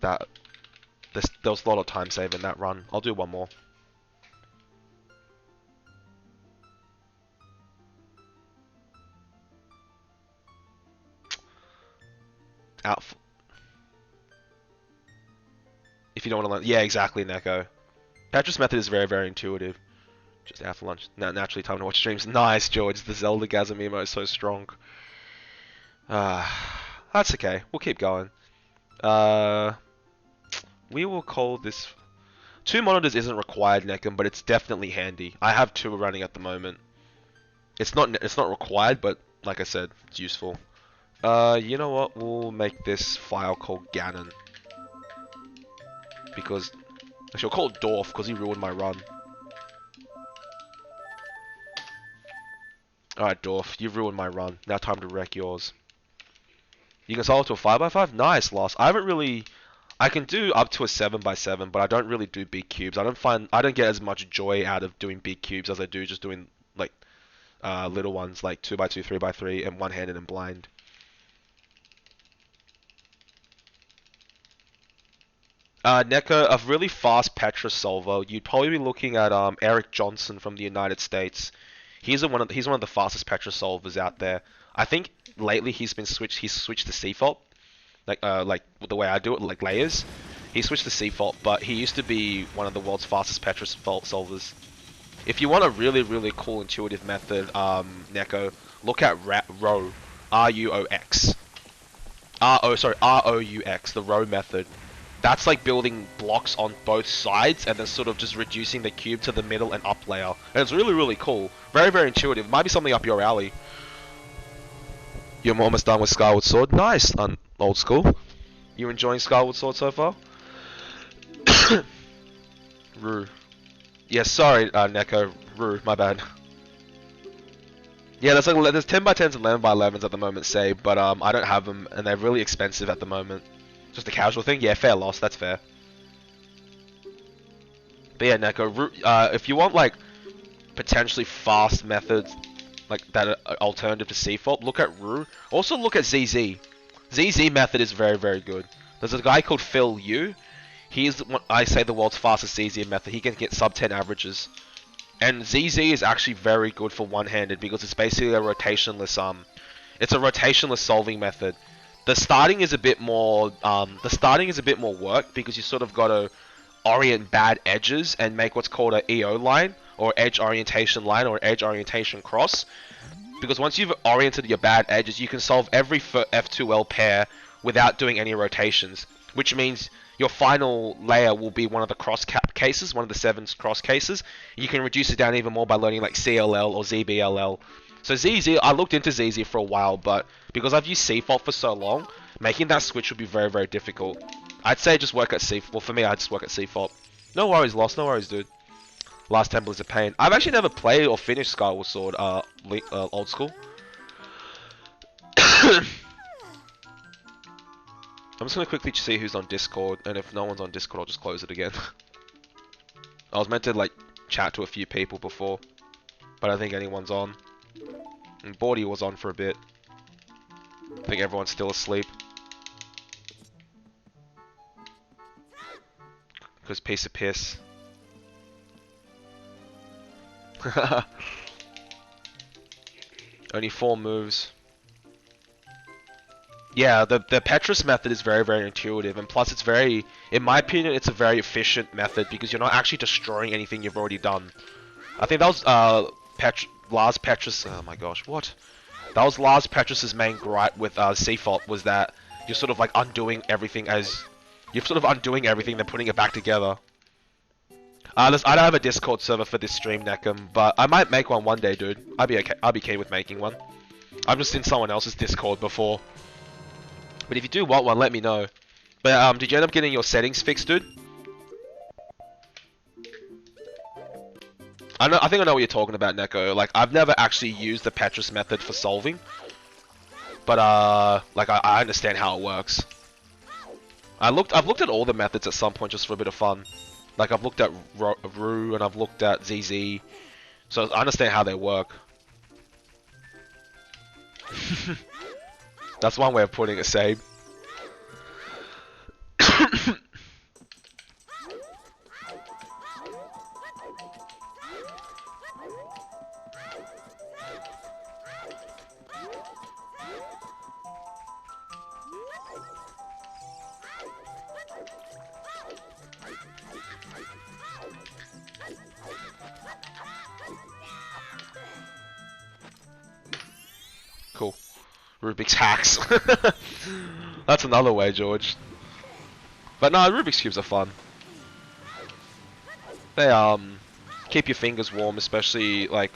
That there was a lot of time save in that run. I'll do one more. Out. If you don't want to learn, yeah, exactly, Neko. Petrus method is very, very intuitive. Just after lunch. Naturally, time to watch streams. Nice, George. The Zelda Gasm emo is so strong. That's okay. We'll keep going. We will call this. 2 monitors isn't required, Neckham, but it's definitely handy. I have 2 running at the moment. It's not required, but like I said, it's useful. You know what? We'll make this file called Ganon. Because actually, I'll call it Dorf because he ruined my run. Alright, Dorf, you've ruined my run. Now time to wreck yours. You can solve it to a 5x5? Nice, Lost. I haven't really... I can do up to a 7x7, but I don't really do big cubes. I don't get as much joy out of doing big cubes as I do just doing, like, little ones, like 2x2, 3x3, and one-handed and blind. Neko, a really fast Petrus solver, you'd probably be looking at Eric Johnson from the United States. He's one of the fastest Petrus solvers out there. I think lately he's switched to default, like the way I do it, like layers. He switched to default, but he used to be one of the world's fastest Petrus solvers. If you want a really, really cool intuitive method, Neko, look at Roux, R-U-O-X. R-O-U-X, the Roux method. That's like building blocks on both sides and then sort of just reducing the cube to the middle and up layer. And it's really, really cool. Very, very intuitive. Might be something up your alley. You're almost done with Skyward Sword. Nice, old school. You enjoying Skyward Sword so far? Roux. Yeah, sorry, Neko. Roux, my bad. Yeah, there's 10x10s and 11x11s at the moment, say, but I don't have them, and they're really expensive at the moment. Just a casual thing? Yeah, fair loss, that's fair. But yeah, Neko, if you want, like, potentially fast methods, like, that are alternative to Seafault, look at Roux. Also look at ZZ. ZZ method is very, very good. There's a guy called Phil Yu. He's, I say, the world's fastest ZZ method. He can get sub 10 averages. And ZZ is actually very good for one-handed because it's basically a rotationless, it's a rotationless solving method. The starting is a bit more work because you sort of got to orient bad edges and make what's called an EO line or edge orientation line or edge orientation cross. Because once you've oriented your bad edges, you can solve every F2L pair without doing any rotations, which means your final layer will be one of the cross cap cases, one of the 7 cross cases. You can reduce it down even more by learning like CLL or ZBLL. So ZZ, I looked into ZZ for a while, but because I've used Seafault for so long, making that switch would be very, very difficult. I'd say just work at Seafault. Well, for me, I'd just work at Seafault. No worries, Lost. No worries, dude. Last Temple is a pain. I've actually never played or finished Skyward Sword, old school. I'm just gonna quickly see who's on Discord, and if no one's on Discord, I'll just close it again. I was meant to, like, chat to a few people before, but I don't think anyone's on. And Bordy was on for a bit. I think everyone's still asleep. Because piece of piss. Only 4 moves. Yeah, the Petrus method is very, very intuitive, and plus it's very, in my opinion, it's a very efficient method because you're not actually destroying anything you've already done. I think that was Lars Petrus. Oh my gosh, what? That was Lars Petrus's main gripe with Seafault, was that you're sort of like undoing everything then putting it back together. I don't have a Discord server for this stream, Neckham, but I might make one day, dude. I'd be okay. I'd be keen with making one. I've just seen someone else's Discord before. But if you do want one, let me know. But did you end up getting your settings fixed, dude? I think I know what you're talking about, Neko. Like, I've never actually used the Petrus method for solving. But, like, I understand how it works. I've looked at all the methods at some point just for a bit of fun. Like, I've looked at Roux and I've looked at ZZ. So I understand how they work. That's one way of putting it, Sabe. Cool. Rubik's hacks. That's another way, George. But no, Rubik's Cubes are fun. They keep your fingers warm, especially like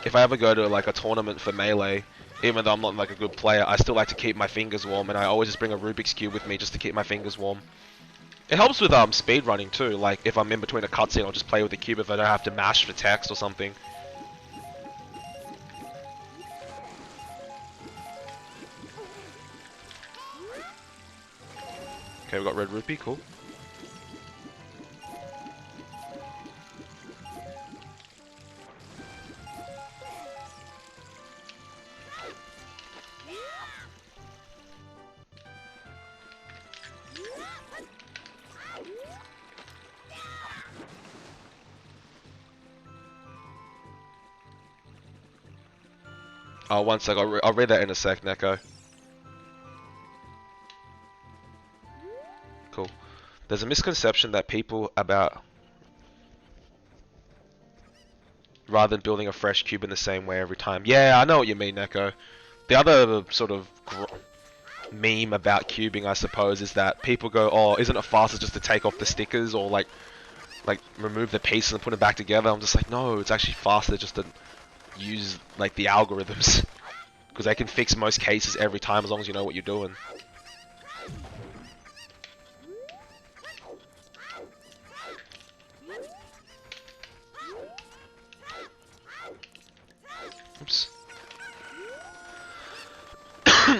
if I ever go to like a tournament for Melee, even though I'm not like a good player, I still like to keep my fingers warm, and I always just bring a Rubik's Cube with me just to keep my fingers warm. It helps with speed running too, like if I'm in between a cutscene, I'll just play with the cube if I don't have to mash for text or something. Okay, we got red rupee, cool. Oh, one sec, I'll read that in a sec, Neko. Cool. There's a misconception that people about rather than building a fresh cube in the same way every time. Yeah, I know what you mean, Neko. The other sort of meme about cubing, I suppose, is that people go, oh, isn't it faster just to take off the stickers or like remove the pieces and put them back together? I'm just like, no, it's actually faster just to use like the algorithms, because they can fix most cases every time as long as you know what you're doing. Oops.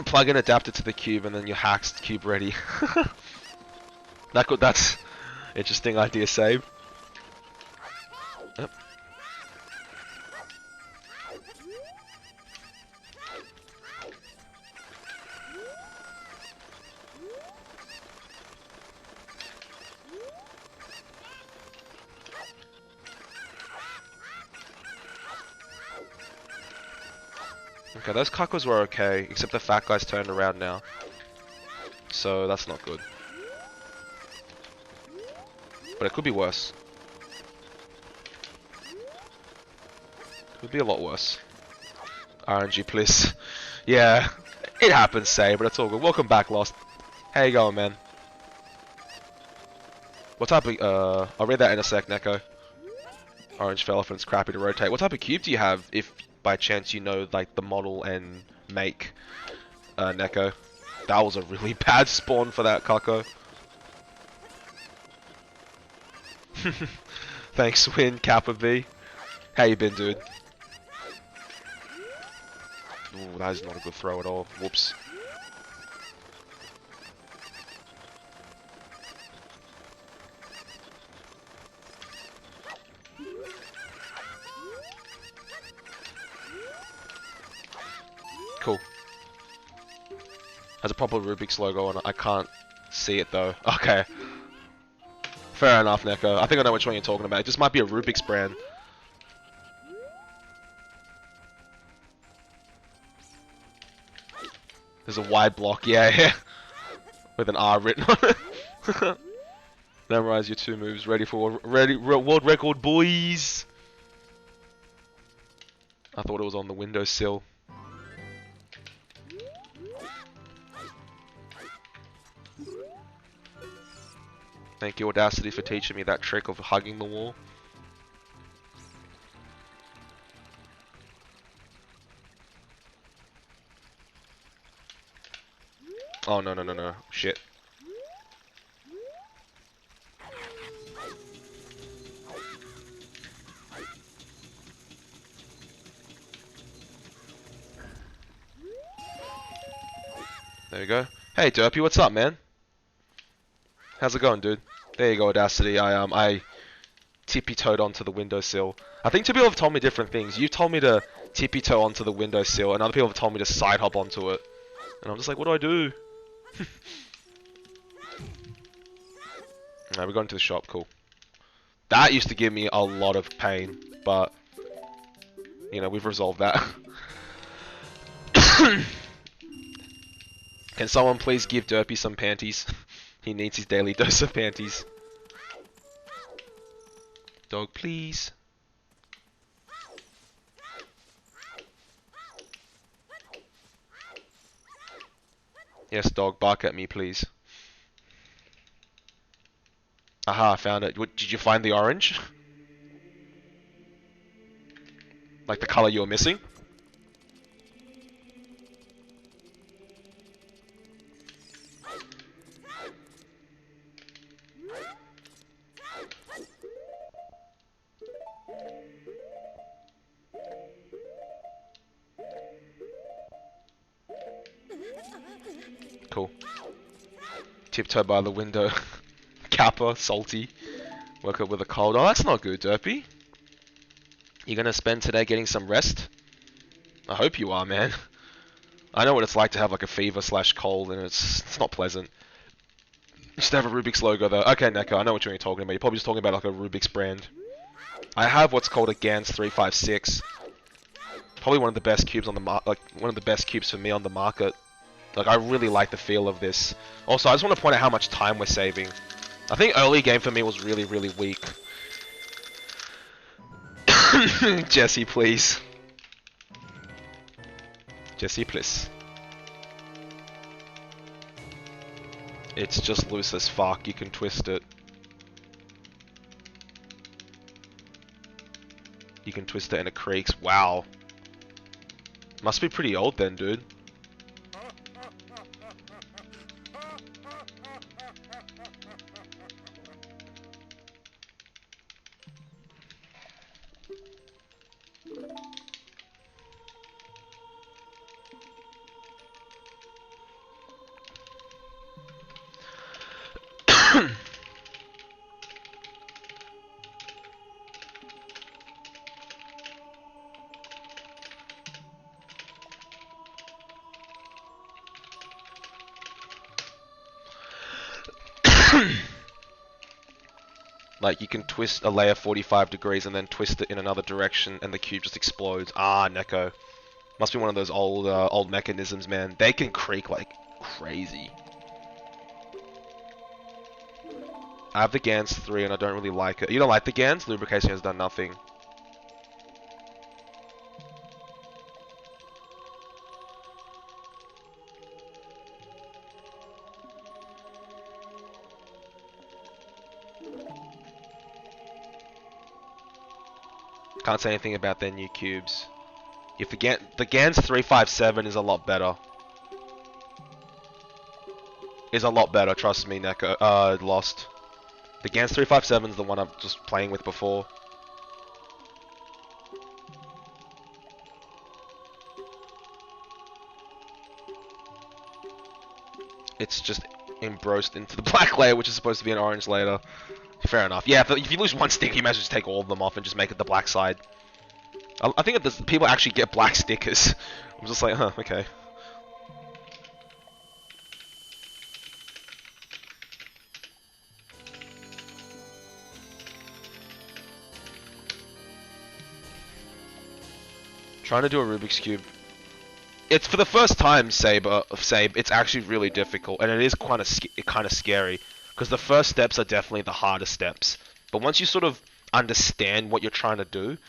Plug in adapter to the cube and then your hack's cube ready. That's interesting idea, save. Yep. Okay, those cuckos were okay, except the fat guy's turned around now. So that's not good. But it could be worse. Could be a lot worse. RNG, please. Yeah, it happens, say, but it's all good. Welcome back, Lost. How you going, man? What type of, I'll read that in a sec, Neko. Orange fell off and it's crappy to rotate. What type of cube do you have, if by chance you know, like, the model and make, Neko? That was a really bad spawn for that Kako. Thanks, Win, Kappa B. How you been, dude? Ooh, that is not a good throw at all. Whoops. Cool. Has a proper Rubik's logo on it. I can't see it though. Okay. Fair enough, Neko. I think I know which one you're talking about. It just might be a Rubik's brand. There's a wide block, yeah. With an R written on it. Memorize your 2 moves. Ready for world record, boys. I thought it was on the windowsill. Thank you, Audacity, for teaching me that trick of hugging the wall. Oh, no, no, no, no. Shit. There we go. Hey, Derpy, what's up, man? How's it going, dude? There you go, Audacity. I tippy-toed onto the windowsill. I think 2 people have told me different things. You've told me to tippy-toe onto the windowsill, and other people have told me to side-hop onto it. And I'm just like, what do I do? Alright, we're going to the shop, cool. That used to give me a lot of pain, but, you know, we've resolved that. Can someone please give Derpy some panties? He needs his daily dose of panties. Dog, please. Yes, dog, bark at me, please. Aha, I found it. Did you find the orange? Like the color you were missing? Cool. Tiptoe by the window. Kappa, salty. Woke up with a cold. Oh, that's not good, Derpy. You gonna spend today getting some rest? I hope you are, man. I know what it's like to have like a fever slash cold, and it's not pleasant. Just have a Rubik's logo though. Okay, Neko, I know what you're talking about. You're probably just talking about like a Rubik's brand. I have what's called a Gans 356. Probably one of the best cubes on the one of the best cubes for me on the market. Like, I really like the feel of this. Also, I just want to point out how much time we're saving. I think early game for me was really, really weak. Jesse, please. Jesse, please. It's just loose as fuck. You can twist it. You can twist it and it creaks. Wow. Must be pretty old then, dude. Like, you can twist a layer 45 degrees and then twist it in another direction and the cube just explodes. Ah, Neko. Must be one of those old mechanisms, man. They can creak like crazy. I have the Gans 3 and I don't really like it. You don't like the Gans? Lubrication has done nothing. Can't say anything about their new cubes. If the Gans 357 is a lot better. Is a lot better, trust me, Neko. Lost. The Gans 357 is the one I'm just playing with before. It's just embraced into the black layer, which is supposed to be an orange layer. Fair enough. Yeah, if you lose one stick, you might as well just take all of them off and just make it the black side. I think that people actually get black stickers. I'm just like, huh, okay. Trying to do a Rubik's Cube. It's for the first time, Sabe, it's actually really difficult, and it is kind of scary. Because the first steps are definitely the hardest steps. But once you sort of understand what you're trying to do,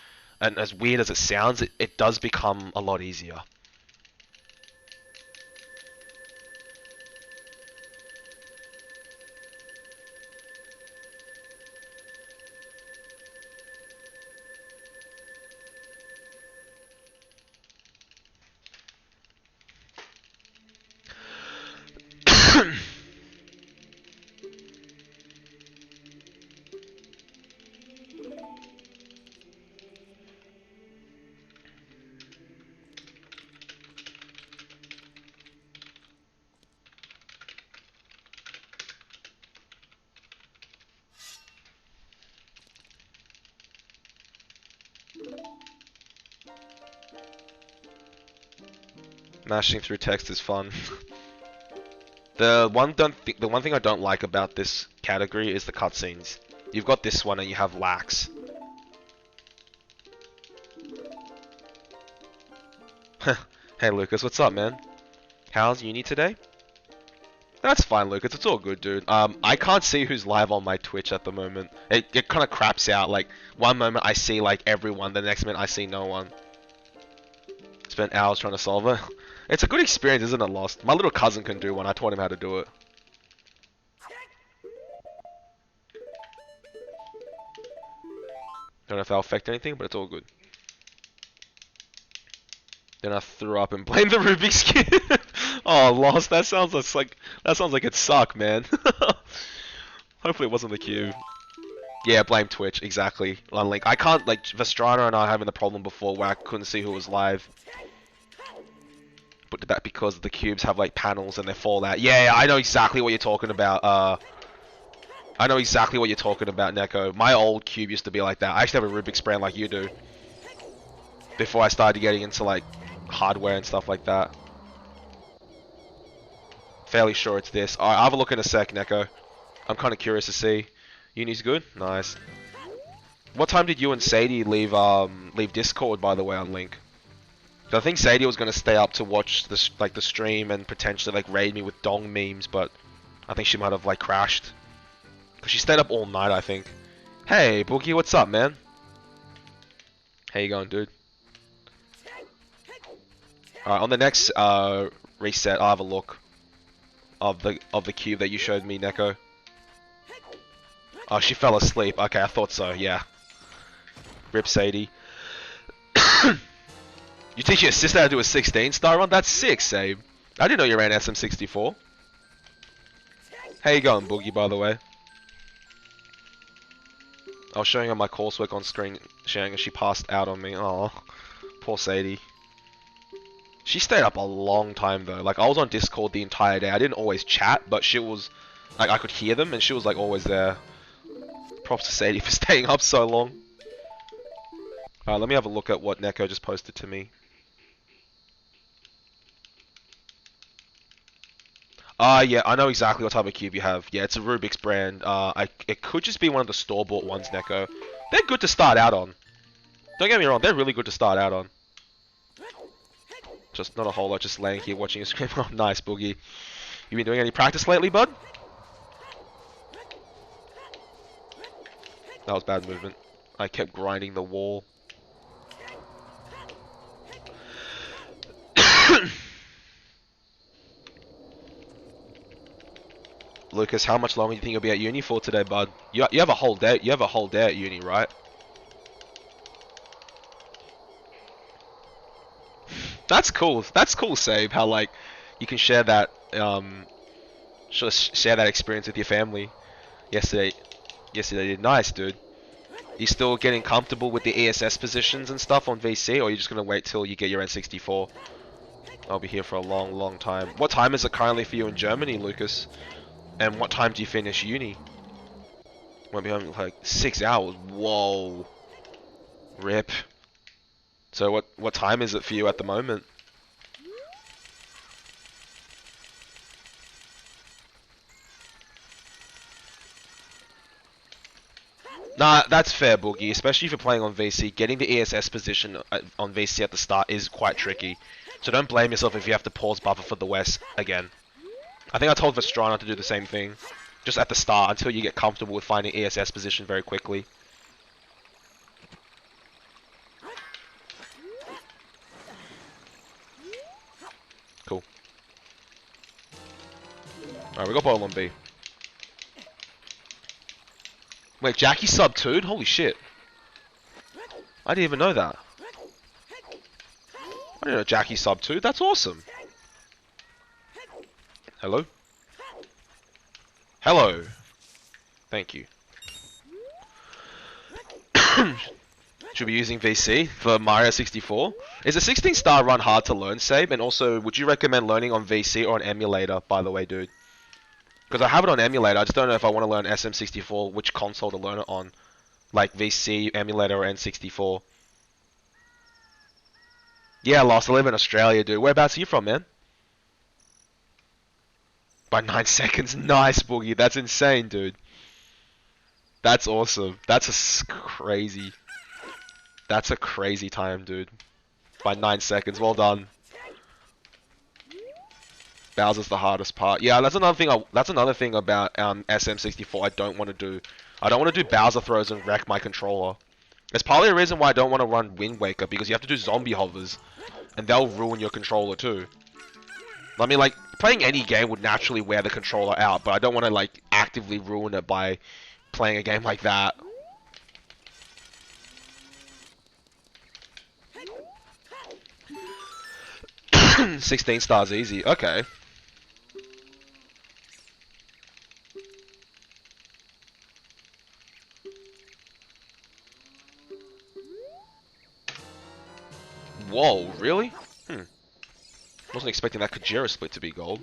and as weird as it sounds, it does become a lot easier. Mashing through text is fun. The one thing I don't like about this category is the cutscenes. You've got this one and you have lax. Hey Lucas, what's up, man? How's uni today? That's fine, Lucas. It's all good, dude. I can't see who's live on my Twitch at the moment. It kind of craps out. Like, one moment I see, like, everyone. The next minute I see no one. Spent hours trying to solve it. It's a good experience, isn't it, Lost? My little cousin can do one. I taught him how to do it. Don't know if that'll affect anything, but it's all good. Then I threw up and blamed the Rubik's Cube. Oh, Lost. That sounds like it sucked, man. Hopefully it wasn't the cube. Yeah, blame Twitch, exactly. Like, I can't, like, Vestrana and I having the problem before where I couldn't see who was live. But that because the cubes have, like, panels and they fall out. Yeah, I know exactly what you're talking about. I know exactly what you're talking about, Neko. My old cube used to be like that. I actually have a Rubik's brand like you do. Before I started getting into, like, hardware and stuff like that. Fairly sure it's this. Alright, I'll have a look in a sec, Neko. I'm kind of curious to see. Uni's good? Nice. What time did you and Sadie leave Discord, by the way, on Link? I think Sadie was going to stay up to watch the stream and potentially like raid me with dong memes, but I think she might have like crashed. Because she stayed up all night, I think. Hey, Boogie, what's up, man? How you going, dude? Alright, on the next reset, I'll have a look of the cube that you showed me, Neko. Oh, she fell asleep. Okay, I thought so, yeah. Rip Sadie. You teach your sister how to do a 16-star run? That's sick, Sabe. I didn't know you ran SM64. How you going, Boogie, by the way? I was showing her my coursework on screen, sharing and she passed out on me. Oh, poor Sadie. She stayed up a long time, though. Like, I was on Discord the entire day. I didn't always chat, but she was... Like, I could hear them, and she was, like, always there. Props to Sadie for staying up so long. Alright, let me have a look at what Neko just posted to me. Yeah, I know exactly what type of cube you have. Yeah, it's a Rubik's brand. It could just be one of the store-bought ones, Neko. They're good to start out on. Don't get me wrong, they're really good to start out on. Just not a whole lot, just laying here watching a screen. Oh, nice, Boogie. You been doing any practice lately, bud? That was bad movement. I kept grinding the wall. Lucas, how much longer do you think you'll be at uni for today, bud? You have a whole day. You have a whole day at uni, right? That's cool. That's cool, Sabe. How like you can share that share that experience with your family. Yesterday did nice, dude. You still getting comfortable with the ESS positions and stuff on VC, or are you just gonna wait till you get your N64? I'll be here for a long, long time. What time is it currently for you in Germany, Lucas? And what time do you finish uni? Won't be home in like 6 hours. Whoa. Rip. So what time is it for you at the moment? Nah, that's fair, Boogie. Especially if you're playing on VC. Getting the ESS position on VC at the start is quite tricky. So don't blame yourself if you have to pause buffer for the West again. I think I told Vestrana to do the same thing. Just at the start, until you get comfortable with finding ESS position very quickly. Cool. Alright, we got bottle on B. Wait, Jackie sub 2'd? Holy shit. I didn't even know that. I didn't know Jackie sub 2'd. That's awesome. Hello? Hello. Thank you. Should be using VC for Mario 64. Is a 16-star run hard to learn, Sabe? And also, would you recommend learning on VC or an emulator, by the way, dude? Because I have it on emulator, I just don't know if I want to learn SM64, which console to learn it on. Like VC, emulator, or N64. Yeah, Lost, I live in Australia, dude. Whereabouts are you from, man? By 9 seconds. Nice, Boogie. That's insane, dude. That's awesome. Crazy. That's a crazy time, dude. By 9 seconds. Well done. Bowser's the hardest part. Yeah, that's another thing. That's another thing about SM64. I don't want to do. I don't want to do Bowser throws and wreck my controller. It's partly the reason why I don't want to run Wind Waker, because you have to do zombie hovers, and they'll ruin your controller too. I mean, like, playing any game would naturally wear the controller out, but I don't want to, like, actively ruin it by playing a game like that. $16 stars easy. Okay. Whoa, really? Wasn't expecting that Kajira split to be gold.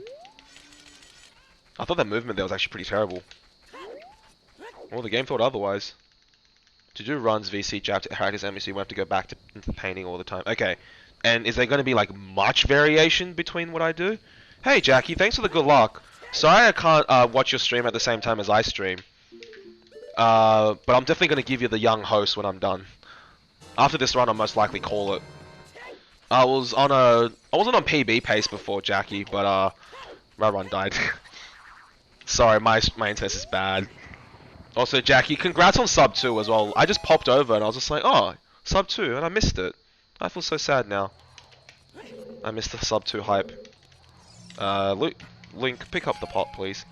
I thought that movement there was actually pretty terrible. Well, the game thought otherwise. To do runs, VC, jab to characters, MEC, we have to go back to into painting all the time. Okay. And is there going to be, like, much variation between what I do? Hey, Jackie, thanks for the good luck. Sorry I can't watch your stream at the same time as I stream. But I'm definitely going to give you the young host when I'm done. After this run, I'll most likely call it. I wasn't on PB pace before, Jackie, but my run died. Sorry, my internet is bad. Also, Jackie, congrats on sub 2 as well. I just popped over and I was just like, oh, sub 2, and I missed it. I feel so sad now. I missed the sub 2 hype. Link, pick up the pot, please.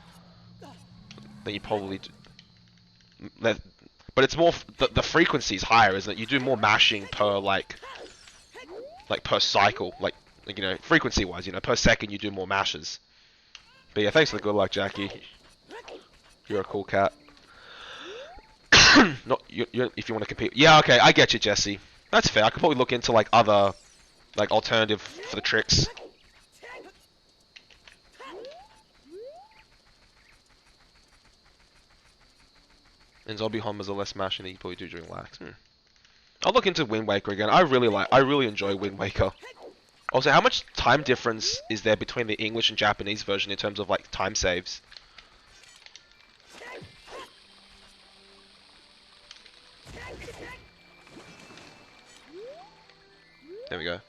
Then you probably do. But it's more, the frequency's higher, isn't it? You do more mashing per, like per cycle, like you know, frequency-wise, you know, per second you do more mashes. But yeah, thanks for the good luck, Jackie. You're a cool cat. Not you if you want to compete. Yeah, okay, I get you, Jesse. That's fair. I could probably look into like other, like alternative for the tricks. And zombie homers are less mashing than you probably do during lax. I'll look into Wind Waker again. I really enjoy Wind Waker. Also, how much time difference is there between the English and Japanese version in terms of like time saves? There we go.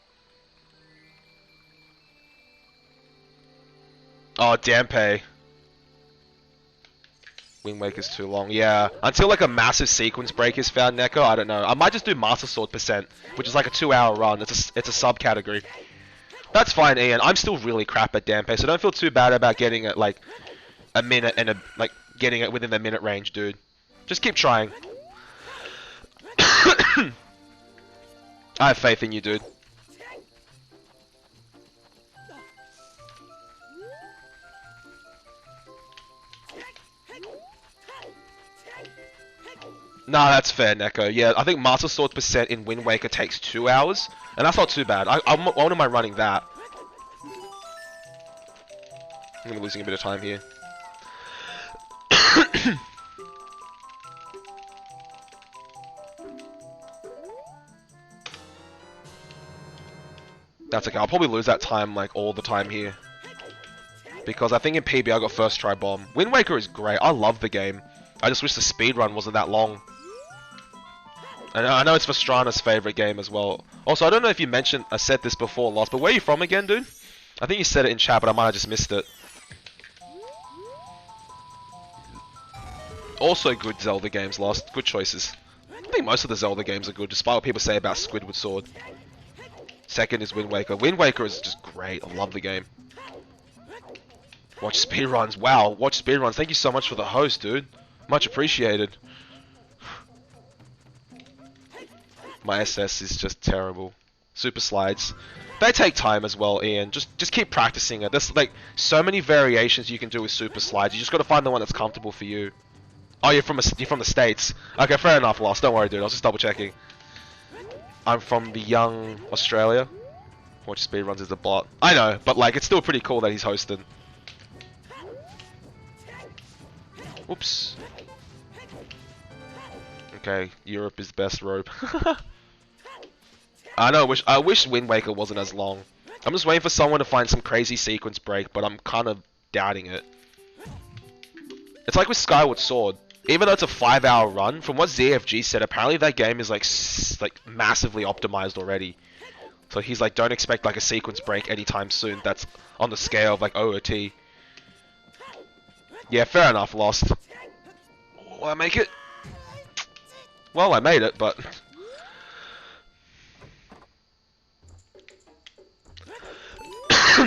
Oh, Dampe. Wind Waker's too long. Yeah, until like a massive sequence break is found, Neko, I don't know. I might just do Master Sword %, which is like a 2-hour run. It's a subcategory. That's fine, Ian. I'm still really crap at Dampe, so don't feel too bad about getting it like a minute and getting it within the minute range, dude. Just keep trying. I have faith in you, dude. Nah, that's fair, Neko. Yeah, I think Master Sword % in Wind Waker takes 2 hours, and that's not too bad. When am I running that? I'm losing a bit of time here. That's okay. I'll probably lose that time like all the time here. Because I think in PB I got first try bomb. Wind Waker is great. I love the game. I just wish the speedrun wasn't that long. I know it's Vastrana's favorite game as well. Also, I don't know if you said this before, Lost, but where are you from again, dude? I think you said it in chat, but I might have just missed it. Also good Zelda games, Lost. Good choices. I think most of the Zelda games are good, despite what people say about Squidward Sword. Second is Wind Waker. Wind Waker is just great. I love the game. Watch speedruns. Wow, watch speedruns. Thank you so much for the host, dude. Much appreciated. My SS is just terrible. Super slides. They take time as well, Ian. Just keep practicing it. There's like so many variations you can do with super slides. You just got to find the one that's comfortable for you. Oh, you're from the States. Okay, fair enough, Lost. Don't worry, dude. I was just double checking. I'm from the young Australia. Watch speedruns is a bot. I know, but like it's still pretty cool that he's hosting. Oops. Okay, Europe is best rope. I know, I wish Wind Waker wasn't as long. I'm just waiting for someone to find some crazy sequence break, but I'm kind of doubting it. It's like with Skyward Sword. even though it's a 5-hour run, from what ZFG said, apparently that game is like massively optimized already. So he's like, don't expect like a sequence break anytime soon. That's on the scale of like OOT. Yeah, fair enough, Lost. Will I make it? Well, I made it, but...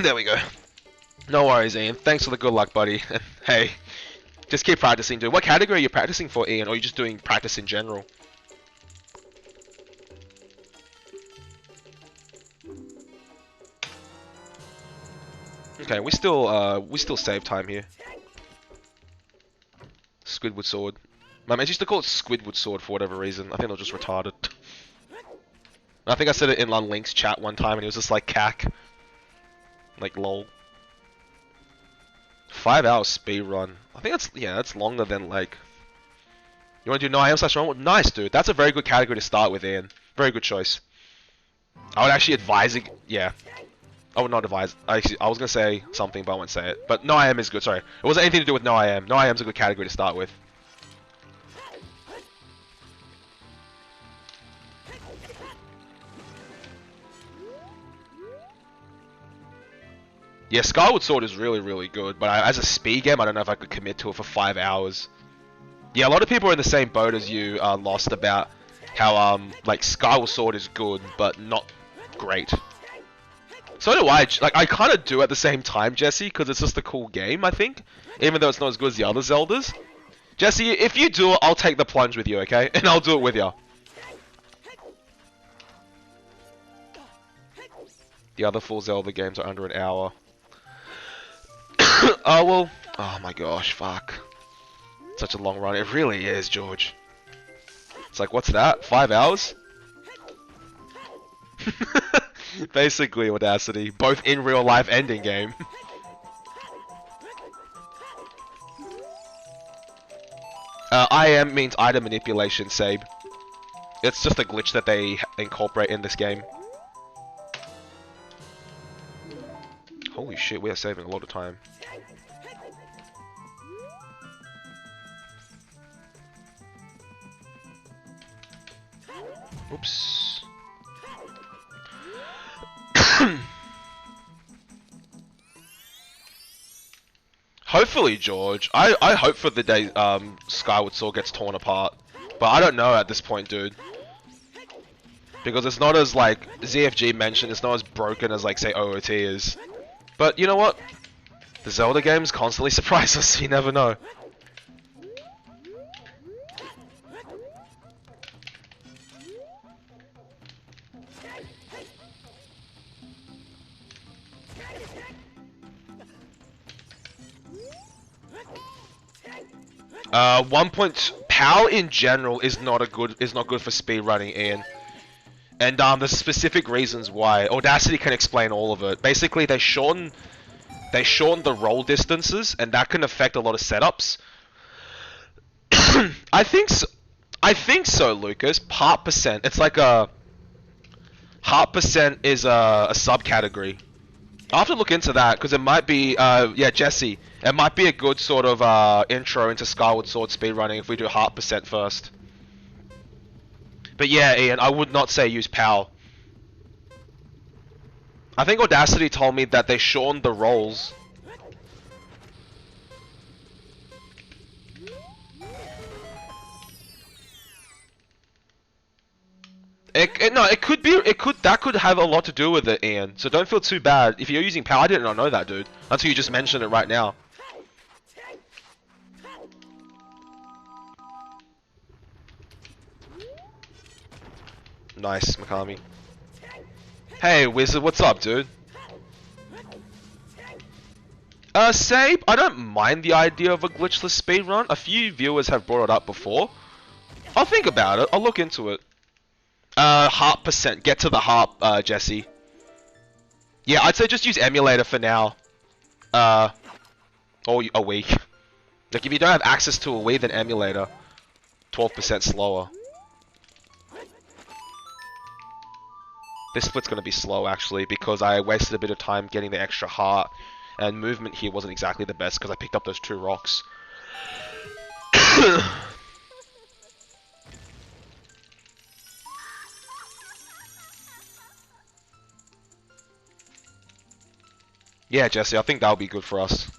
There we go. No worries, Ian. Thanks for the good luck, buddy. Hey, just keep practicing, dude. What category are you practicing for, Ian? Or are you just doing practice in general? Okay, we still save time here. Squidward sword. My mates used to call it Squidward sword for whatever reason. I think they're just retarded. I think I said it in Link's chat one time, and he was just like, cack. Like, lol. 5-hour speedrun. I think that's longer than, like... You want to do 9am/run? Nice, dude. That's a very good category to start with, Ian. Very good choice. I would actually advise it... Yeah. I would not advise... I was going to say something, but I won't say it. But 9am is good, sorry. It wasn't anything to do with 9am. 9am's a good category to start with. Yeah, Skyward Sword is really, really good, but as a speed game, I don't know if I could commit to it for 5 hours. Yeah, a lot of people are in the same boat as you, Lost, about how, like, Skyward Sword is good, but not great. So do I. Like, I kind of do at the same time, Jesse, because it's just a cool game, I think, even though it's not as good as the other Zeldas. Jesse, if you do it, I'll take the plunge with you, okay? And I'll do it with you. The other full Zelda games are under an hour. Oh, well... Oh my gosh, fuck. Such a long run. It really is, George. It's like, what's that? 5 hours? Basically, Audacity. Both in real life and in game. IM means item manipulation, Sabe. It's just a glitch that they incorporate in this game. Holy shit, we are saving a lot of time. Oops. Hopefully, George. I hope for the day Skyward Sword gets torn apart. But I don't know at this point, dude. Because it's not as, like, ZFG mentioned, it's not as broken as, like, say, OOT is. But, you know what? The Zelda games constantly surprise us, you never know. POW in general is not good for speedrunning, Ian. And there's specific reasons why. Audacity can explain all of it. Basically, they shorten the roll distances, and that can affect a lot of setups. I think so, Lucas. Heart percent. It's like a heart percent is a subcategory. I'll have to look into that because it might be yeah, Jesse. It might be a good sort of intro into Skyward Sword speedrunning if we do heart percent first. But yeah, Ian, I would not say use POW. I think Audacity told me that they shortened the rolls. That could have a lot to do with it, Ian. So don't feel too bad if you're using POW. I did not know that, dude, until you just mentioned it right now. Nice, Mikami. Hey, Wizard, what's up, dude? Sabe, I don't mind the idea of a glitchless speedrun. A few viewers have brought it up before. I'll think about it. I'll look into it. Heart percent. Get to the heart, Jesse. Yeah, I'd say just use emulator for now. Or a Wii. Like, if you don't have access to a Wii, then emulator. 12% slower. This split's gonna be slow, actually, because I wasted a bit of time getting the extra heart, and movement here wasn't exactly the best because I picked up those 2 rocks. Yeah, Jesse, I think that'll be good for us.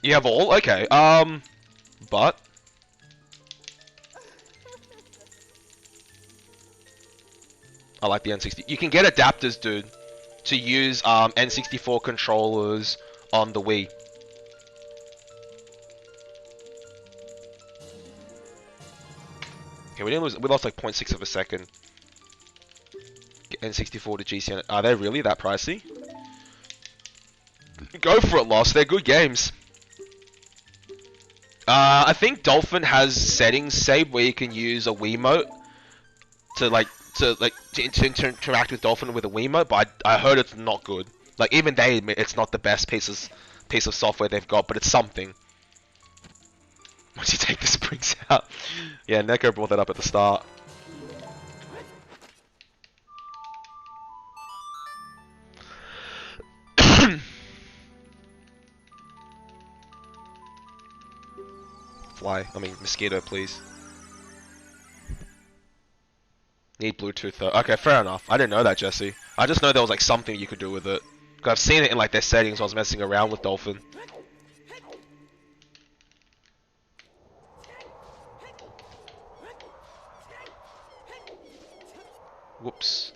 You have all? Okay, but... I like the N60. You can get adapters, dude, to use N64 controllers on the Wii. Okay, we didn't lose. We lost like 0.6 of a second. N64 to GCN. Are they really that pricey? Go for it, Lost. They're good games. I think Dolphin has settings saved where you can use a Wiimote to interact with Dolphin with a Wiimote, but I heard it's not good. Like even they admit it's not the best piece of software they've got, but it's something. Once you take the springs out, yeah, Neko brought that up at the start. Mosquito, please. Need Bluetooth though. Okay, fair enough. I didn't know that, Jesse. I just know there was like something you could do with it. Cause I've seen it in like their settings while I was messing around with Dolphin. Whoops.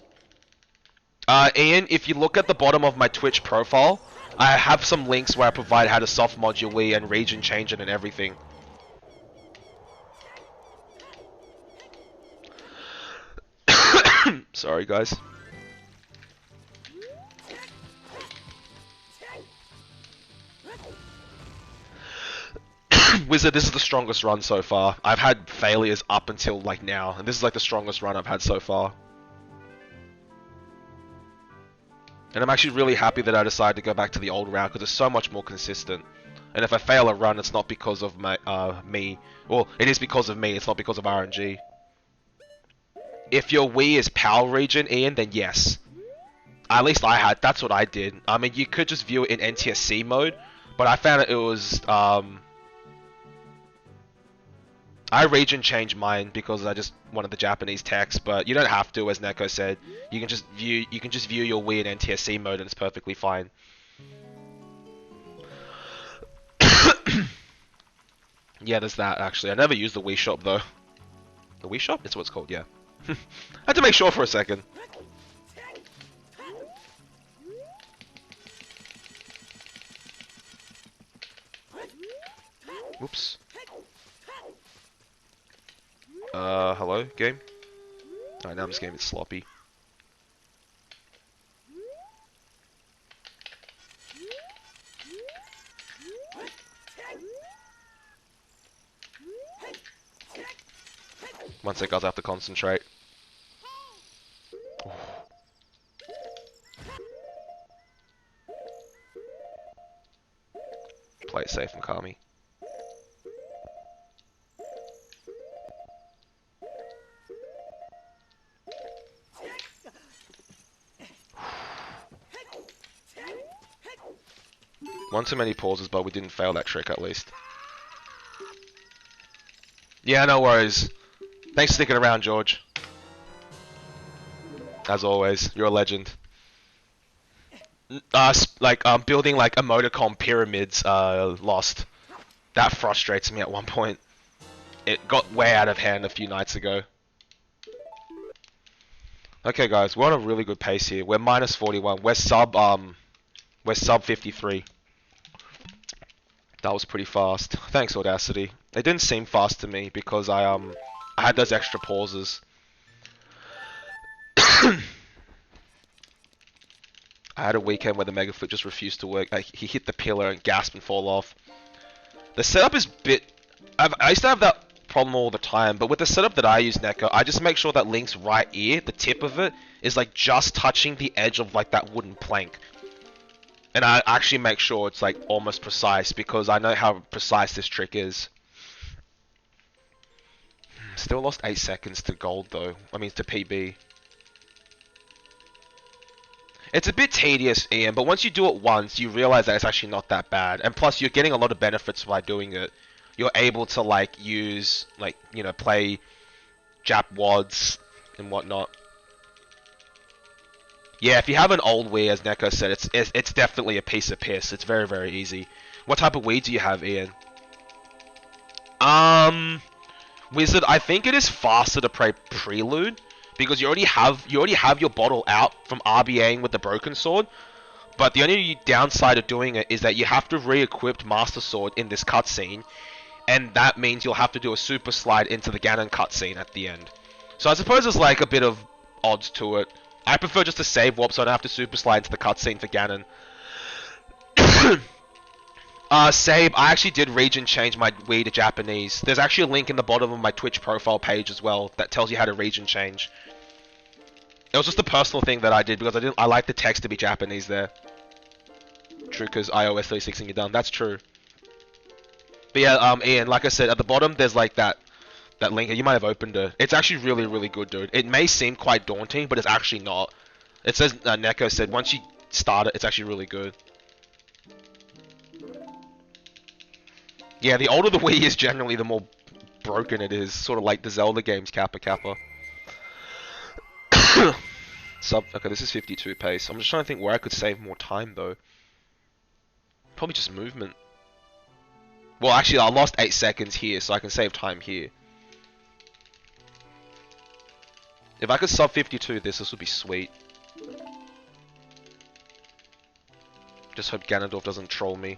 Ian, if you look at the bottom of my Twitch profile, I have some links where I provide how to soft mod your Wii and region change it and everything. Sorry, guys. Wizard, this is the strongest run so far. I've had failures up until like now, and this is like the strongest run I've had so far. And I'm actually really happy that I decided to go back to the old route because it's so much more consistent. And if I fail a run, it's not because of my me. Well, it is because of me. It's not because of RNG. If your Wii is PAL region, Ian, then yes. At least I had. That's what I did. I mean, you could just view it in NTSC mode, but I found it was I region changed mine because I just wanted the Japanese text, but you don't have to, as Neko said. You can just view your Wii in NTSC mode and it's perfectly fine. Yeah, there's that actually. I never used the Wii Shop though. The Wii Shop? That's what it's called, yeah. I had to make sure for a second. Whoops. Hello, game? Alright, now this game is sloppy. One sec, guys, I have to concentrate. Ooh. Play it safe, Mikami. One too many pauses, but we didn't fail that trick at least. Yeah, no worries. Thanks for sticking around, George. As always, you're a legend. Building like emoticon pyramids, Lost. That frustrates me at one point. It got way out of hand a few nights ago. Okay, guys, we're on a really good pace here. We're minus 41. We're sub 53. That was pretty fast. Thanks, Audacity. It didn't seem fast to me because I had those extra pauses. I had a weekend where the Mega Flip just refused to work. He hit the pillar and gasped and fall off. The setup is I used to have that problem all the time, but with the setup that I use, Neko, I just make sure that Link's right ear, the tip of it, is like just touching the edge of like that wooden plank. And I actually make sure it's like almost precise because I know how precise this trick is. Still lost 8 seconds to gold though. I mean to PB. It's a bit tedious, Ian, but once you do it once, you realize that it's actually not that bad. And plus, you're getting a lot of benefits by doing it. You're able to like use, like, you know, play Jap WODs and whatnot. Yeah, if you have an old Wii, as Neko said, it's definitely a piece of piss. It's very, very easy. What type of Wii do you have, Ian? Wizard, I think it is faster to play Prelude because you already have your bottle out from RBAing with the broken sword. But the only downside of doing it is that you have to re-equip Master Sword in this cutscene, and that means you'll have to do a super slide into the Ganon cutscene at the end. So I suppose there's like a bit of odds to it. I prefer just to save warp so I don't have to super slide into the cutscene for Ganon. Sabe, I actually did region change my Wii to Japanese. There's actually a link in the bottom of my Twitch profile page as well that tells you how to region change. It was just a personal thing that I did because I like the text to be Japanese there. True, because iOS 36 and you're done. That's true. But yeah, Ian, like I said, at the bottom there's like that link. You might have opened it. It's actually really, really good, dude. It may seem quite daunting, but it's actually not. It says, Neko said, once you start it, it's actually really good. Yeah, the older the Wii is, generally, the more broken it is. Sort of like the Zelda games, Kappa Kappa. Okay, this is 52 pace. I'm just trying to think where I could save more time, though. Probably just movement. Well, actually, I lost 8 seconds here, so I can save time here. If I could sub 52 this would be sweet. Just hope Ganondorf doesn't troll me.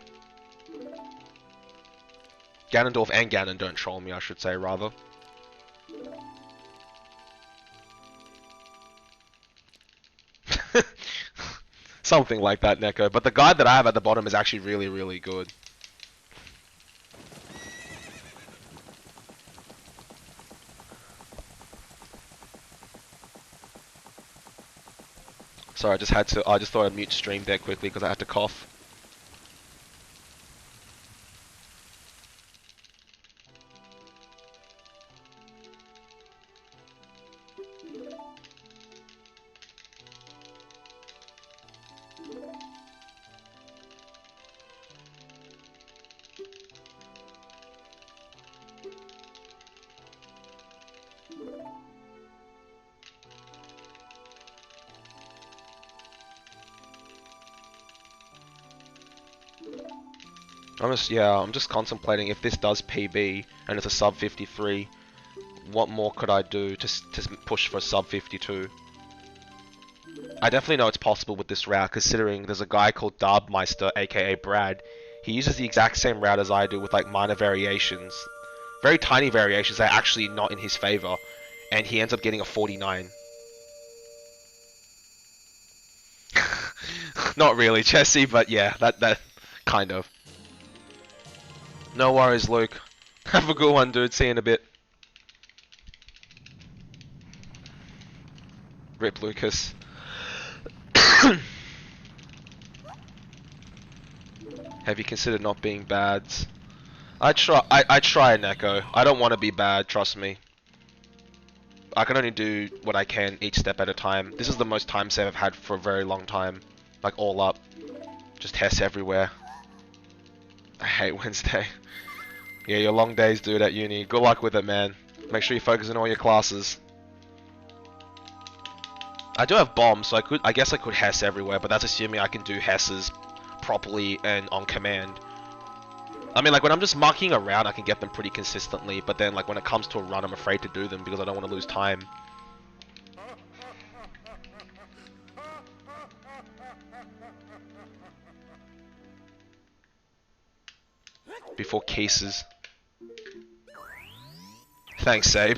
Ganondorf and Ganon don't troll me, I should say, rather. Something like that, Neko. But the guide that I have at the bottom is actually really, really good. Sorry, I just thought I'd mute stream there quickly because I had to cough. I'm just contemplating if this does PB and it's a sub 53, what more could I do to push for a sub 52? I definitely know it's possible with this route, considering there's a guy called Darbmeister, aka Brad. He uses the exact same route as I do with like minor variations. Very tiny variations that are actually not in his favor. And he ends up getting a 49. Not really, Jesse, but yeah, that kind of. No worries, Luke. Have a good one, dude. See you in a bit. Rip Lucas. Have you considered not being bad? I try, Neko. I don't want to be bad, trust me. I can only do what I can each step at a time. This is the most time save I've had for a very long time. Like, all up. Just Hess everywhere. I hate Wednesday. Yeah, your long days, dude, at uni. Good luck with it, man. Make sure you focus on all your classes. I do have bombs, so I guess I could Hess everywhere, but that's assuming I can do Hesses properly and on command. I mean, like, when I'm just mucking around, I can get them pretty consistently, but then, like, when it comes to a run, I'm afraid to do them because I don't want to lose time. Before cases. Thanks, Sabe.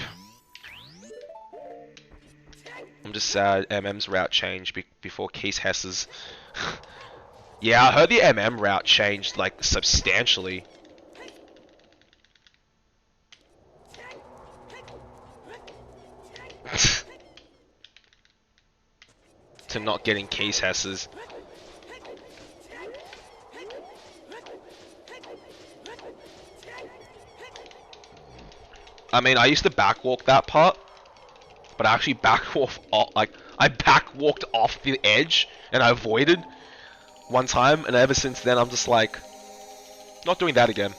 I'm just sad MM's route changed before Case Hess's. Yeah, I heard the MM route changed, like, substantially. To not getting Case Hess's. I mean, I used to backwalk that part, but I actually backwalked off, like, I backwalked off the edge, and I avoided one time, and ever since then, I'm just like, not doing that again.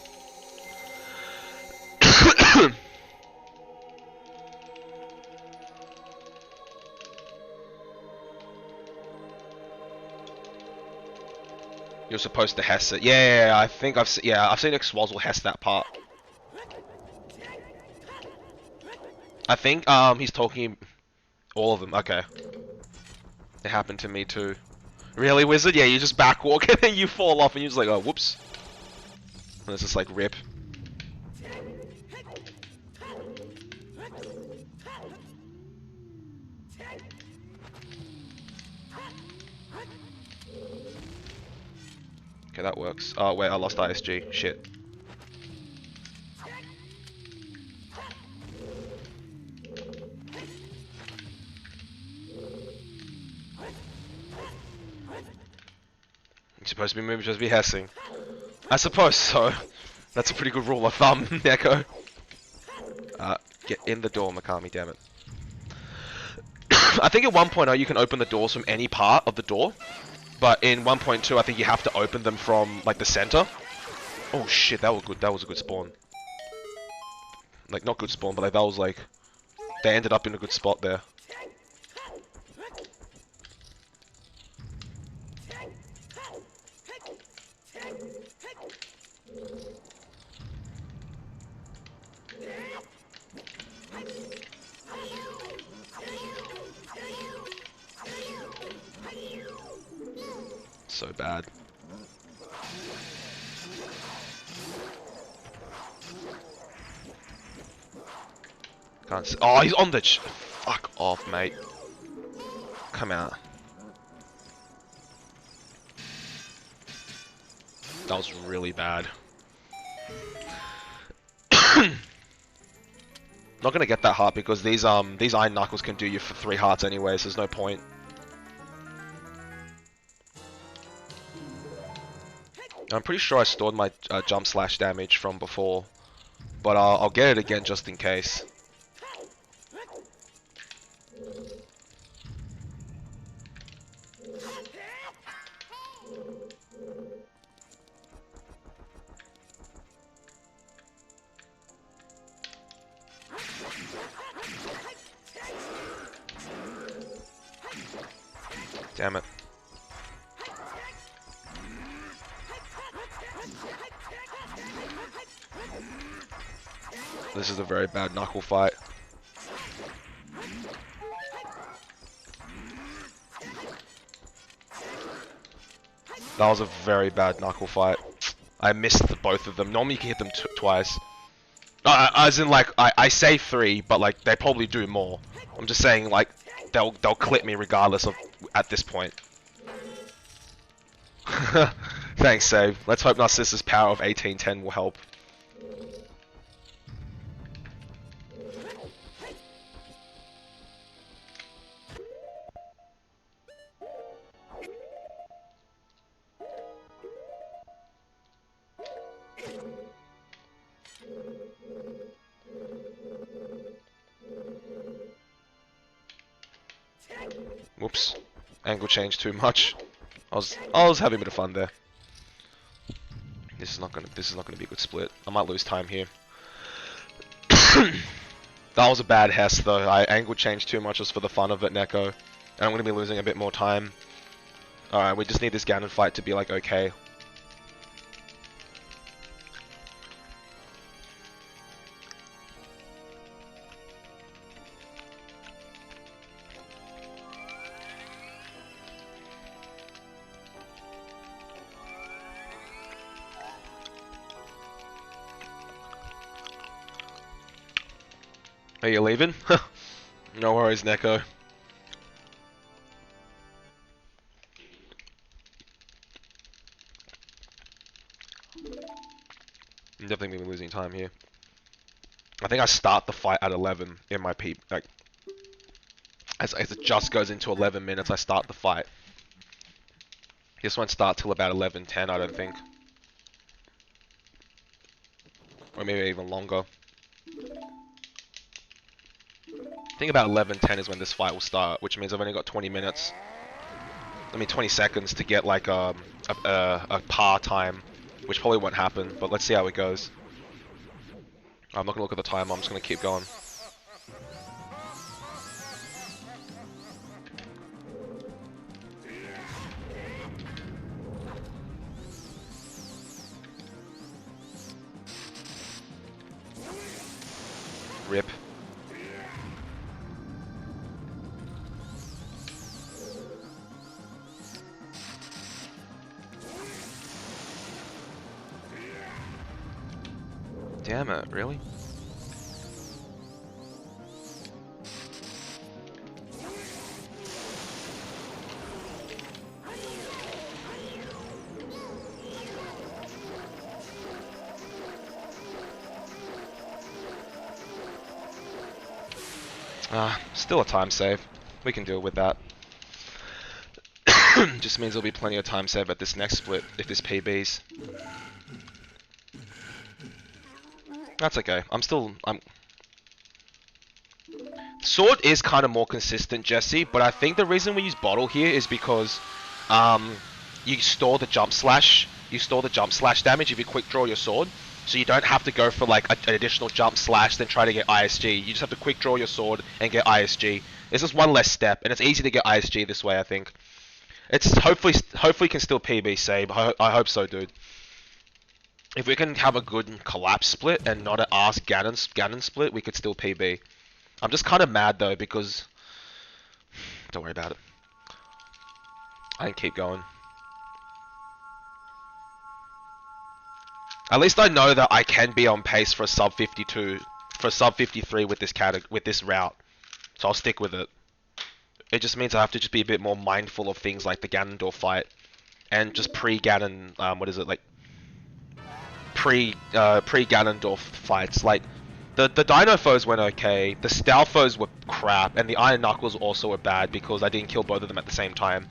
You're supposed to Hess it. Yeah, I think I've seen Xwozzle Hess that part. I think he's talking all of them. Okay. It happened to me too. Really, Wizard? Yeah, you just backwalk and then you fall off and you're just like, oh, whoops. And it's just like, rip. Okay, that works. Oh, wait, I lost ISG. Shit. You're supposed to be moving, supposed to be hessing. I suppose so. That's a pretty good rule of thumb, Neko. Get in the door, Mikami, damn it. I think at 1.0 you can open the doors from any part of the door. But in 1.2 I think you have to open them from, like, the center. Oh shit, that was good. That was a good spawn. Like, not good spawn, but like, that was like... They ended up in a good spot there. So bad. Can't see. Oh, he's on the fuck off, mate. Come out. That was really bad. Not gonna get that heart because these iron knuckles can do you for 3 hearts anyway, so there's no point. I'm pretty sure I stored my jump slash damage from before, but I'll get it again just in case. Damn it. This is a very bad knuckle fight. That was a very bad knuckle fight. I missed both of them. Normally you can hit them twice. As in, like, I say 3, but like they probably do more. I'm just saying, like, they'll clip me regardless of at this point. Thanks, Save. Let's hope Narcissus' power of 1810 will help. Whoops. Angle changed too much. I was having a bit of fun there. This is not gonna be a good split. I might lose time here. That was a bad Hess though. I angle changed too much just for the fun of it, Neko. And I'm gonna be losing a bit more time. Alright, we just need this Ganon fight to be like okay. Are you leaving? No worries, Neko. I'm definitely gonna be losing time here. I think I start the fight at 11 in my peep. Like, as it just goes into 11 minutes, I start the fight. This won't start till about 11:10, I don't think. Or maybe even longer. I think about 11:10 is when this fight will start, which means I've only got 20 minutes. I mean 20 seconds to get like a par time, which probably won't happen, but let's see how it goes. I'm not gonna look at the time, I'm just gonna keep going. Rip. Damn it, really? Still a time save. We can deal with that. Just means there'll be plenty of time save at this next split if this PBs. That's okay. Sword is kind of more consistent, Jesse, but I think the reason we use bottle here is because you store the jump slash. You store the jump slash damage if you quick draw your sword. So you don't have to go for like an additional jump slash then try to get ISG. You just have to quick draw your sword and get ISG. It's just one less step, and it's easy to get ISG this way, I think. It's hopefully can still PB save. I hope so, dude. If we can have a good collapse split and not an ass Ganon split, we could still PB. I'm just kind of mad though because don't worry about it. I can keep going. At least I know that I can be on pace for a sub 52, for a sub 53 with this route. So I'll stick with it. It just means I have to just be a bit more mindful of things like the Ganondorf fight and just pre-Ganon, what is it, like pre-Ganondorf fights. Like the Dino foes went okay, the Stealth foes were crap, and the Iron Knuckles also were bad because I didn't kill both of them at the same time.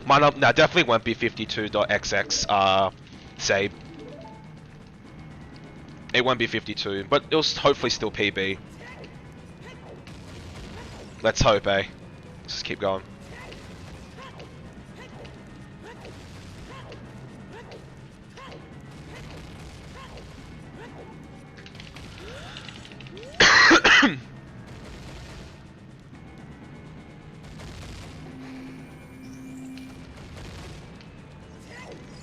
Mine now definitely won't be 52.xx save. It won't be 52, but it'll hopefully still PB. Let's hope, eh? Let's just keep going.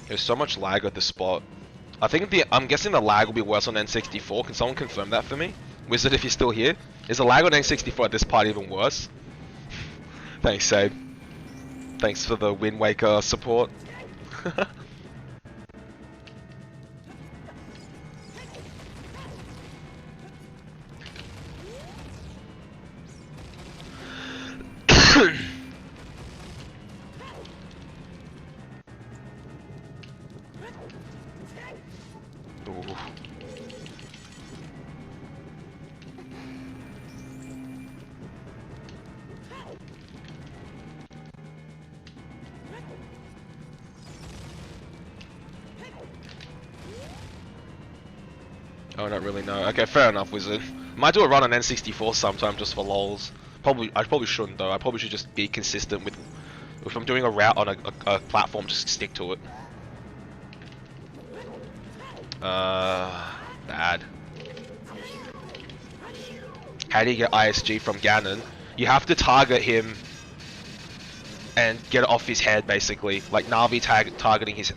There's so much lag at this spot. I'm guessing the lag will be worse on N64. Can someone confirm that for me? Wizard, if you're still here. Is the lag on N64 at this part even worse? Thanks, Sabe. Thanks for the Wind Waker support. Oh, I don't really know. Okay, fair enough, Wizard. Might do a run on N64 sometime just for lols. I probably shouldn't though. I probably should just be consistent with. If I'm doing a route on a platform, just stick to it. Bad. How do you get ISG from Ganon? You have to target him and get it off his head, basically. Like Navi targeting his.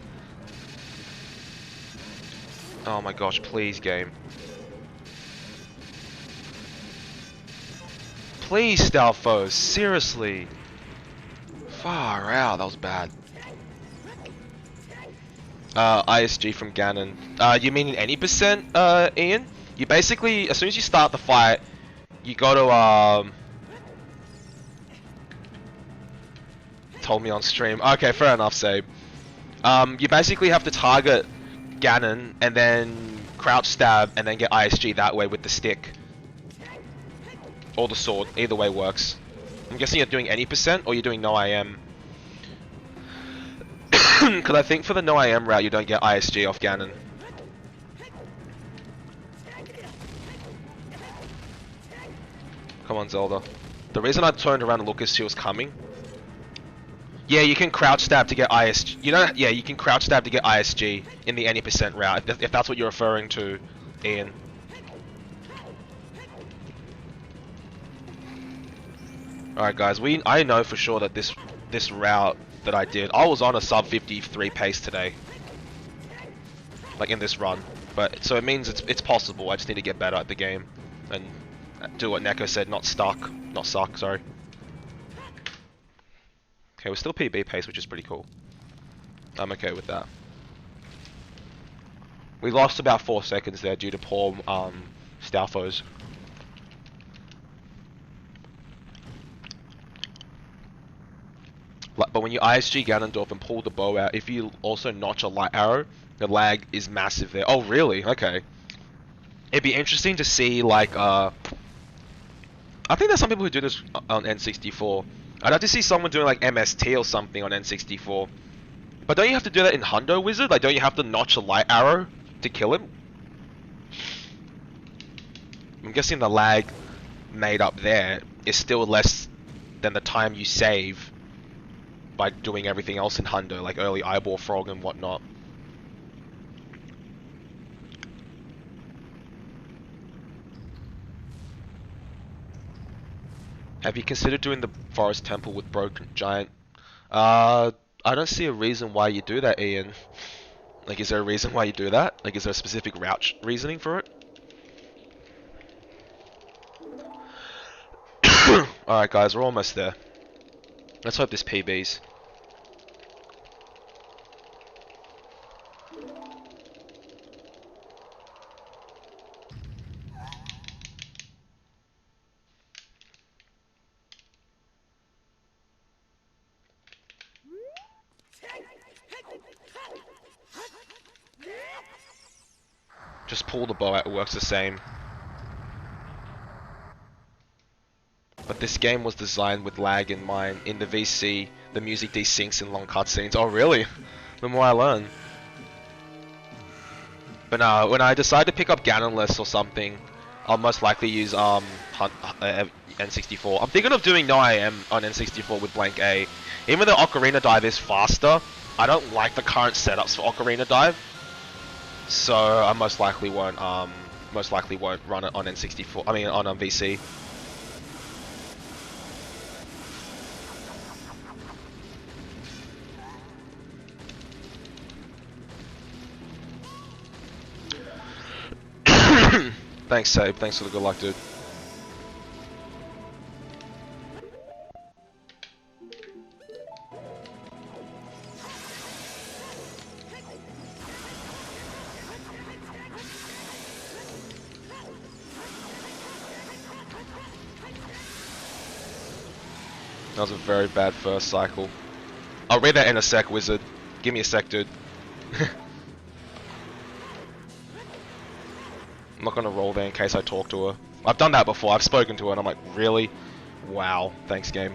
Oh my gosh, please, game. Please, Stalfos, seriously. Far out, that was bad. ISG from Ganon. You mean in any percent, Ian? You basically, as soon as you start the fight, you gotta, told me on stream. Okay, fair enough, Sabe. You basically have to target Ganon and then crouch stab and then get ISG that way with the stick. Or the sword, either way works. I'm guessing you're doing any percent or you're doing no IM. Because I think for the no IM route you don't get ISG off Ganon. Come on, Zelda. The reason I turned around to look is she was coming. Yeah, you can crouch stab to get ISG. You know, yeah, you can crouch stab to get ISG in the any percent route, if that's what you're referring to, Ian. Alright guys, I know for sure that this route that I did, I was on a sub 53 pace today. Like in this run. But so it means it's possible. I just need to get better at the game and Do what Neko said, not stuck. Not suck, sorry. Okay, we're still PB pace, which is pretty cool. I'm okay with that. We lost about 4 seconds there due to poor Stalfos. But when you ISG Ganondorf and pull the bow out, if you also notch a light arrow, the lag is massive there. Oh, really? Okay. It'd be interesting to see, like, I think there's some people who do this on N64. I'd have to see someone doing, like, MST or something on N64. But don't you have to do that in Hundo Wizard? Like, don't you have to notch a light arrow to kill him? I'm guessing the lag made up there is still less than the time you save by doing everything else in Hundo, like early eyeball frog and whatnot. Have you considered doing the forest temple with broken giant? I don't see a reason why you do that, Ian. Like, is there a reason why you do that? Like, is there a specific route reasoning for it? Alright guys, we're almost there. Let's hope this PBs. Just pull the bow out, it works the same. But this game was designed with lag in mind. In the VC, the music desyncs in long cutscenes. Oh really? The more I learn. But no, when I decide to pick up Ganonless or something, I'll most likely use N64. I'm thinking of doing No I Am on N64 with Blank A. Even though Ocarina Dive is faster, I don't like the current setups for Ocarina Dive. So I most likely won't run it on N64. I mean on VC. Thanks, Sabe. Thanks for the good luck, dude. That was a very bad first cycle. I'll read that in a sec, wizard. Give me a sec, dude. I'm not gonna roll there in case I talk to her. I've done that before, I've spoken to her and I'm like, really? Wow, thanks game.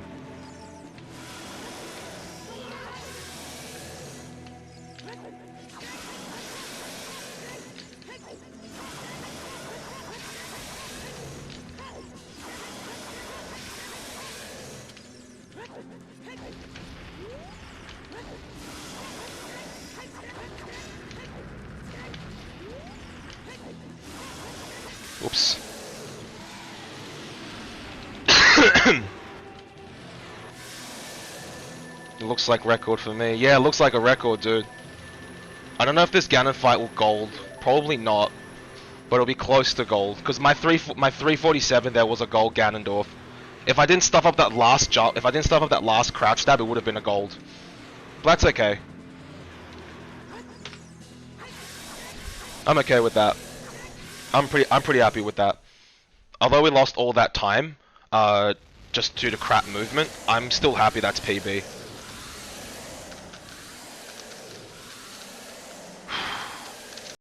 Oops. It looks like record for me. Yeah, it looks like a record, dude. I don't know if this Ganon fight will gold. Probably not. But it'll be close to gold. Because my 347 there was a gold Ganondorf. If I didn't stuff up that last jump, if I didn't stuff up that last crouch stab, it would have been a gold. But that's okay. I'm okay with that. I'm pretty happy with that. Although we lost all that time, just due to crap movement, I'm still happy that's PB.